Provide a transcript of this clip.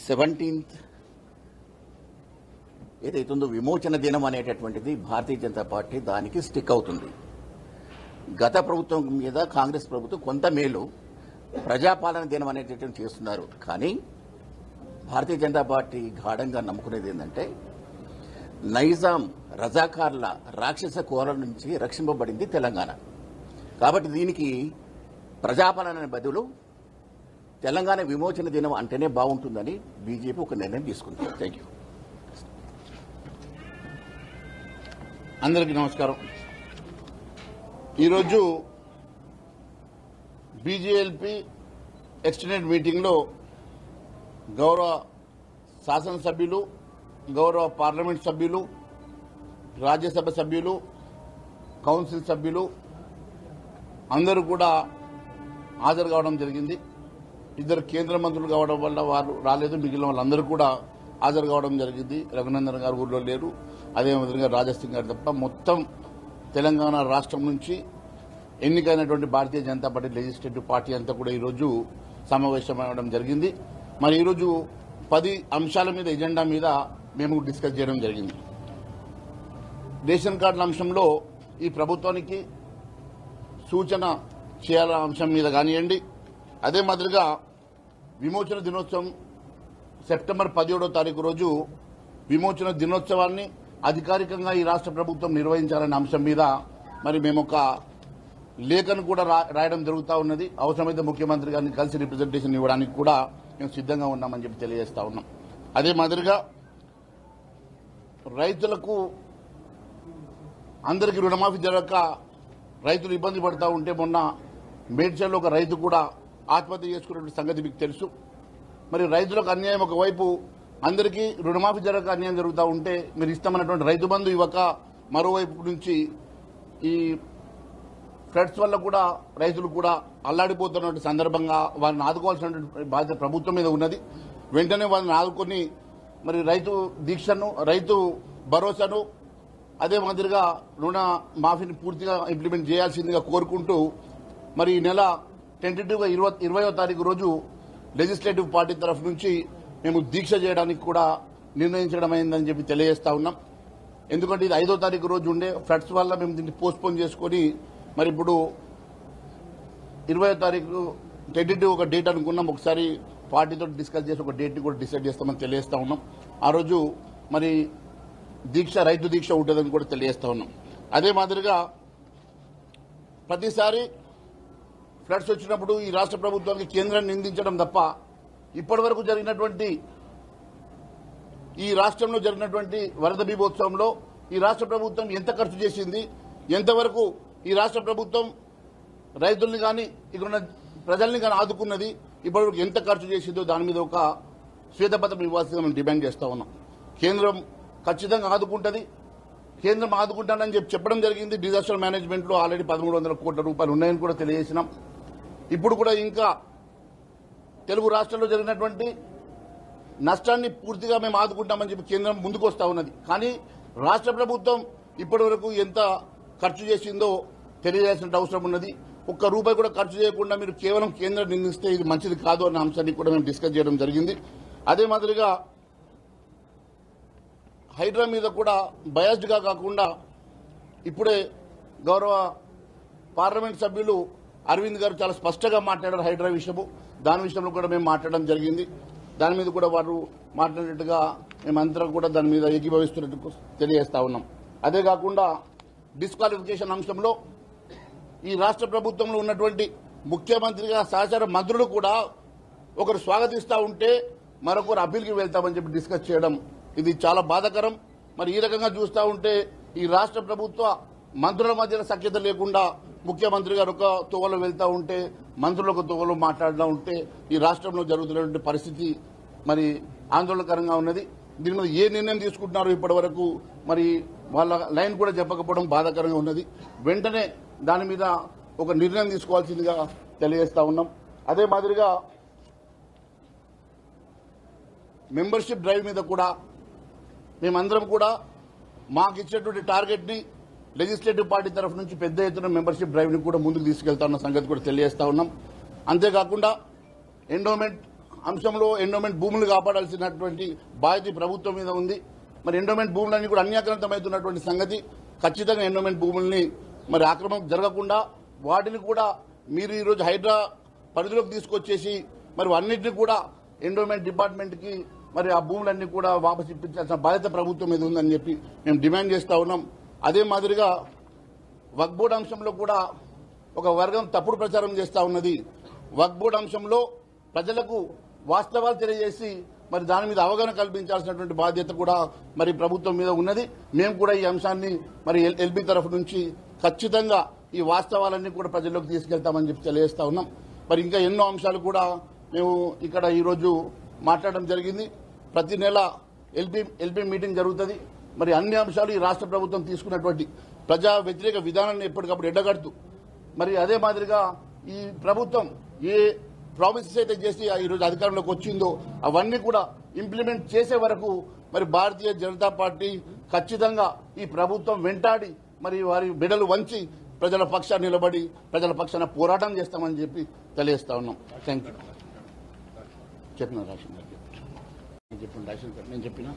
17th ఏదైతుందో విమోచన దినం అనేటటువంటిది భారతీయ జనతా పార్టీ దానికి స్టిక్ అవుతుంది. గత ప్రభుత్వం మీద కాంగ్రెస్ ప్రభుత్వం కొంత మేలు ప్రజాపాలన దినం అనేటటువంటి చేస్తున్నారు. కానీ భారతీయ జనతా పార్టీ గాఢంగా నమ్ముకునేది ఏంటంటే నైజాం రజాకార్ల రాక్షస కోరల నుంచి రక్షింపబడింది తెలంగాణ. కాబట్టి దీనికి ప్రజాపాలన బదులు తెలంగాణ విమోచన దినం అంటేనే బాగుంటుందని బీజేపీ ఒక నిర్ణయం తీసుకుంది. Thank you. అందరికీ నమస్కారం. ఈరోజు బీజేఎల్పీ ఎక్స్టెండెడ్ మీటింగ్లో గౌరవ శాసనసభ్యులు, గౌరవ పార్లమెంట్ సభ్యులు, రాజ్యసభ సభ్యులు, కౌన్సిల్ సభ్యులు అందరూ కూడా హాజరు కావడం జరిగింది. ఇద్దరు కేంద్ర మంత్రులు కావడం వల్ల వారు రాలేదు, మిగిలిన వాళ్ళందరూ కూడా హాజరు కావడం జరిగింది. రఘునందన్ గారు ఊర్లో లేరు, అదేవిధంగా రాజస్థాన్ గారు తప్ప మొత్తం తెలంగాణ రాష్ట్రం నుంచి ఎన్నికైనటువంటి Bharatiya Janata party legislative party అంతా కూడా ఈరోజు సమావేశమవడం జరిగింది. మరి ఈరోజు 10 అంశాల మీద ఎజెండా మీద మేము డిస్కస్ చేయడం జరిగింది. రేషన్ కార్డుల అంశంలో ఈ ప్రభుత్వానికి సూచన చేయాలన్న అంశం మీద కానివ్వండి, అదే మాదిరిగా విమోచన దినోత్సవం సెప్టెంబర్ 17వ తారీఖు రోజు విమోచన దినోత్సవాన్ని అధికారికంగా ఈ రాష్ట్ర ప్రభుత్వం నిర్వహించాలనే అంశం మీద మరి మేము ఒక లేఖను కూడా రాయడం జరుగుతూ ఉన్నది. అవసరమైతే ముఖ్యమంత్రి గారిని కలిసి రిప్రజెంటేషన్ ఇవ్వడానికి కూడా మేము సిద్ధంగా ఉన్నామని చెప్పి తెలియజేస్తా ఉన్నాం. అదే మాదిరిగా రైతులకు అందరికీ రుణమాఫీ జరగక రైతులు ఇబ్బంది పడతా ఉంటే మొన్న మేడ్చల్లో ఒక రైతు కూడా ఆత్మహత్య చేసుకునే సంగతి మీకు తెలుసు. మరి రైతులకు అన్యాయం ఒకవైపు, అందరికీ రుణమాఫీ జరగక అన్యాయం జరుగుతూ ఉంటే మీరు ఇస్తామన్నటువంటి రైతు బంధు ఇవ్వక మరోవైపు నుంచి ఈ ఫ్లడ్స్ వల్ల కూడా రైతులు కూడా అల్లాడిపోతున్నటువంటి సందర్భంగా వారిని ఆదుకోవాల్సినటువంటి బాధ్యత ప్రభుత్వం మీద ఉన్నది. వెంటనే వారిని ఆదుకొని మరి రైతు దీక్షను, రైతు భరోసాను, అదే మాదిరిగా రుణ మాఫీని పూర్తిగా ఇంప్లిమెంట్ చేయాల్సిందిగా కోరుకుంటూ మరి ఈ నెల టెంటేటివ్గా 20వ తారీఖు రోజు లెజిస్లేటివ్ పార్టీ తరఫు నుంచి మేము దీక్ష చేయడానికి కూడా నిర్ణయించడం అయిందని చెప్పి తెలియజేస్తా ఉన్నాం. ఎందుకంటే ఇది 5వ తారీఖు రోజు ఉండే ఫ్లడ్స్ వల్ల మేము దీన్ని పోస్ట్పోన్ చేసుకుని మరి ఇప్పుడు 20వ తారీఖు టెంటేటివ్ ఒక డేట్ అనుకున్నాం. ఒకసారి పార్టీతో డిస్కస్ చేసి ఒక డేట్ని కూడా డిసైడ్ చేస్తామని తెలియజేస్తా ఉన్నాం. ఆ రోజు మరి దీక్ష, రైతు దీక్ష ఉంటుందని కూడా తెలియజేస్తా ఉన్నాం. అదే మాదిరిగా ప్రతిసారి ఫ్లడ్స్ వచ్చినప్పుడు ఈ రాష్ట్ర ప్రభుత్వానికి కేంద్రాన్ని నిందించడం తప్ప ఇప్పటి వరకు జరిగినటువంటి ఈ రాష్ట్రంలో జరిగినటువంటి వరద బీభోత్సవంలో ఈ రాష్ట్ర ప్రభుత్వం ఎంత ఖర్చు చేసింది, ఎంతవరకు ఈ రాష్ట్ర ప్రభుత్వం రైతుల్ని కానీ ఇక్కడున్న ప్రజల్ని కానీ ఆదుకున్నది, ఇప్పటివరకు ఎంత ఖర్చు చేసిందో దాని మీద ఒక శ్వేతపత్రం ఇవ్వాల్సిందిగా మేము డిమాండ్ చేస్తా ఉన్నాం. కేంద్రం ఖచ్చితంగా ఆదుకుంటుంది, కేంద్రం ఆదుకుంటానని చెప్పడం జరిగింది. డిజాస్టర్ మేనేజ్మెంట్లో ఆల్రెడీ 1300 కోట్ల రూపాయలు ఉన్నాయని కూడా తెలియజేసినాం. ఇప్పుడు కూడా ఇంకా తెలుగు రాష్ట్రాల్లో జరిగినటువంటి నష్టాన్ని పూర్తిగా మేము ఆదుకుంటామని చెప్పి కేంద్రం ముందుకు వస్తా ఉన్నది. కానీ రాష్ట్ర ప్రభుత్వం ఇప్పటి వరకు ఎంత ఖర్చు చేసిందో తెలియజేయాల్సిన అవసరం ఉన్నది. ఒక్క రూపాయి కూడా ఖర్చు చేయకుండా మీరు కేవలం కేంద్రం నిందిస్తే ఇది మంచిది కాదు అన్న అంశాన్ని కూడా మేము డిస్కస్ చేయడం జరిగింది. అదే మాదిరిగా హైడ్రా మీద కూడా బయాస్డ్గా కాకుండా ఇప్పుడే గౌరవ పార్లమెంట్ సభ్యులు అరవింద్ గారు చాలా స్పష్టంగా మాట్లాడారు హైడ్రా విషయము. దాని విషయంలో కూడా మేము మాట్లాడడం జరిగింది. దాని మీద కూడా వారు మాట్లాడినట్టుగా మేమందరం కూడా దాని మీద ఏకీభవిస్తున్నట్టు తెలియజేస్తా ఉన్నాం. అదే కాకుండా డిస్క్వాలిఫికేషన్ అంశంలో ఈ రాష్ట్ర ప్రభుత్వంలో ఉన్నటువంటి ముఖ్యమంత్రిగా సహచార మంత్రులు కూడా ఒకరు స్వాగతిస్తూ ఉంటే మరొకరు అప్పీల్కి వెళ్తామని చెప్పి డిస్కస్ చేయడం ఇది చాలా బాధాకరం. మరి ఈ రకంగా చూస్తూ ఉంటే ఈ రాష్ట్ర ప్రభుత్వ మంత్రుల మధ్య సఖ్యత లేకుండా ముఖ్యమంత్రి గారు ఒక తోవలో వెళ్తూ ఉంటే మంత్రులు ఒక తోవలో మాట్లాడుతూ ఉంటే ఈ రాష్ట్రంలో జరుగుతున్నటువంటి పరిస్థితి మరి ఆందోళనకరంగా ఉన్నది. దీని మీద ఏ నిర్ణయం తీసుకుంటున్నారో ఇప్పటి వరకు మరి వాళ్ళ లైన్ కూడా చెప్పకపోవడం బాధాకరంగా ఉన్నది. వెంటనే దాని మీద ఒక నిర్ణయం తీసుకోవాల్సిందిగా తెలియజేస్తా ఉన్నాం. అదే మాదిరిగా మెంబర్షిప్ డ్రైవ్ మీద కూడా మేమందరం కూడా మాకు ఇచ్చినటువంటి టార్గెట్ని లెజిస్లేటివ్ పార్టీ తరఫు నుంచి పెద్ద ఎత్తున మెంబర్షిప్ డ్రైవ్ని కూడా ముందుకు తీసుకెళ్తా ఉన్న సంగతి కూడా తెలియజేస్తా ఉన్నాం. అంతేకాకుండా ఎండోమెంట్ అంశంలో ఎండోమెంట్ భూములు కాపాడాల్సినటువంటి బాధ్యత ప్రభుత్వం మీద ఉంది. మరి ఎండోమెంట్ భూములన్నీ కూడా అన్యాక్రాంతమవుతున్నటువంటి సంగతి. ఖచ్చితంగా ఎండోమెంట్ భూముల్ని మరి ఆక్రమణ జరగకుండా వాటిని కూడా మీరు ఈరోజు హైడ్రా పరిధిలోకి తీసుకొచ్చేసి మరి అన్నింటినీ కూడా ఎండోమెంట్ డిపార్ట్మెంట్కి మరి ఆ భూములన్నీ కూడా వాపసు ఇప్పించాల్సిన బాధ్యత ప్రభుత్వం మీద ఉందని చెప్పి మేము డిమాండ్ చేస్తా ఉన్నాం. అదే మాదిరిగా వక్ఫ్ బోర్డు అంశంలో కూడా ఒక వర్గం తప్పుడు ప్రచారం చేస్తా ఉన్నది. వక్ఫ్ బోర్డు అంశంలో ప్రజలకు వాస్తవాలు తెలియజేసి మరి దాని మీద అవగాహన కల్పించాల్సినటువంటి బాధ్యత కూడా మరి ప్రభుత్వం మీద ఉన్నది. మేము కూడా ఈ అంశాన్ని మరి ఎల్బీ తరఫు నుంచి ఖచ్చితంగా ఈ వాస్తవాలన్నీ కూడా ప్రజల్లోకి తీసుకెళ్తామని చెప్పి తెలియజేస్తా ఉన్నాం. మరి ఇంకా ఎన్నో అంశాలు కూడా మేము ఇక్కడ ఈరోజు మాట్లాడడం జరిగింది. ప్రతి నెల ఎల్బీ మీటింగ్ జరుగుతుంది. మరి అన్ని అంశాలు ఈ రాష్ట్ర ప్రభుత్వం తీసుకున్నటువంటి ప్రజా వ్యతిరేక విధానాన్ని ఎప్పటికప్పుడు ఎండగడుతూ మరి అదే మాదిరిగా ఈ ప్రభుత్వం ఏ ప్రామిసెస్ అయితే చేసి ఈరోజు అధికారంలోకి వచ్చిందో అవన్నీ కూడా ఇంప్లిమెంట్ చేసే వరకు మరి భారతీయ జనతా పార్టీ ఖచ్చితంగా ఈ ప్రభుత్వం వెంటాడి మరి వారి బిడలు వంచి ప్రజల పక్షాన్ని నిలబడి ప్రజల పక్షాన పోరాటం చేస్తామని చెప్పి తెలియజేస్తా ఉన్నాం. Thank you. చెప్పిన రాషన్ గారు చెప్పండి. నేను చెప్పిన